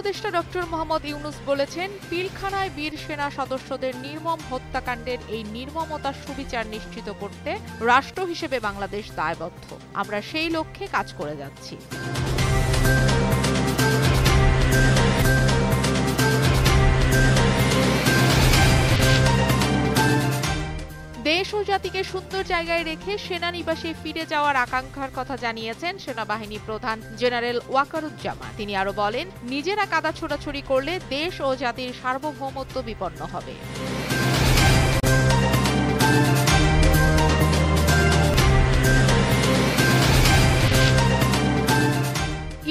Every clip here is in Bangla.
উপদেষ্টা ডক্টর মোহাম্মদ ইউনুস বলেছেন, পিলখানায় বীর সেনা সদস্যদের নির্মম হত্যাকাণ্ডের এই নির্মমতার সুবিচার নিশ্চিত করতে রাষ্ট্র হিসেবে বাংলাদেশ দায়বদ্ধ। আমরা সেই লক্ষ্যে কাজ করে যাচ্ছি। দেশ ও জাতিকে সুন্দর জায়গায় রেখে সেনানিবাসে ফিরে যাওয়ার আকাঙ্ক্ষার কথা জানিয়েছেন সেনাবাহিনী প্রধান জেনারেল ওয়াকারুজ্জামান। তিনি আরো বলেন, নিজেরা কাদা ছোড়াছুড়ি করলে দেশ ও জাতির সার্বভৌমত্ব বিপন্ন হবে।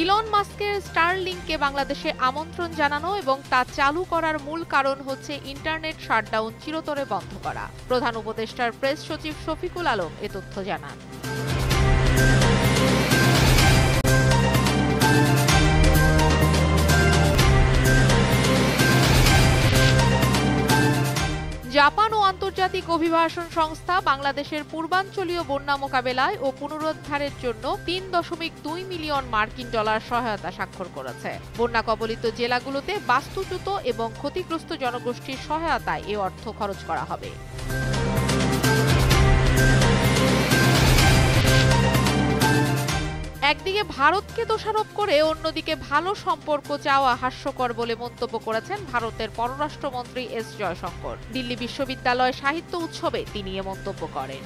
ইলন মাস্কের স্টারলিংককে বাংলাদেশে আমন্ত্রণ জানানো এবং তা চালু করার মূল কারণ হচ্ছে ইন্টারনেট শাটডাউন চিরতরে বন্ধ করা। প্রধান উপদেষ্টার প্রেস সচিব শফিকুল আলম এ তথ্য জানান। জাপান ও আন্তর্জাতিক অভিবাসন সংস্থা বাংলাদেশের পূর্বাঞ্চলীয় বন্যা মোকাবেলায় ও পুনরুদ্ধারের জন্য ৩.২ মিলিয়ন মার্কিন ডলার সহায়তা স্বাক্ষর করেছে। বন্যা কবলিত জেলাগুলোতে বাস্তুচ্যুত এবং ক্ষতিগ্রস্ত জনগোষ্ঠীর সহায়তায় এ অর্থ খরচ করা হবে। একদিকে ভারতকে দোষারোপ করে অন্যদিকে ভালো সম্পর্ক চাওয়া হাস্যকর বলে মন্তব্য করেছেন ভারতের পররাষ্ট্রমন্ত্রী এস জয়শঙ্কর। দিল্লি বিশ্ববিদ্যালয় সাহিত্য উৎসবে তিনি এ মন্তব্য করেন।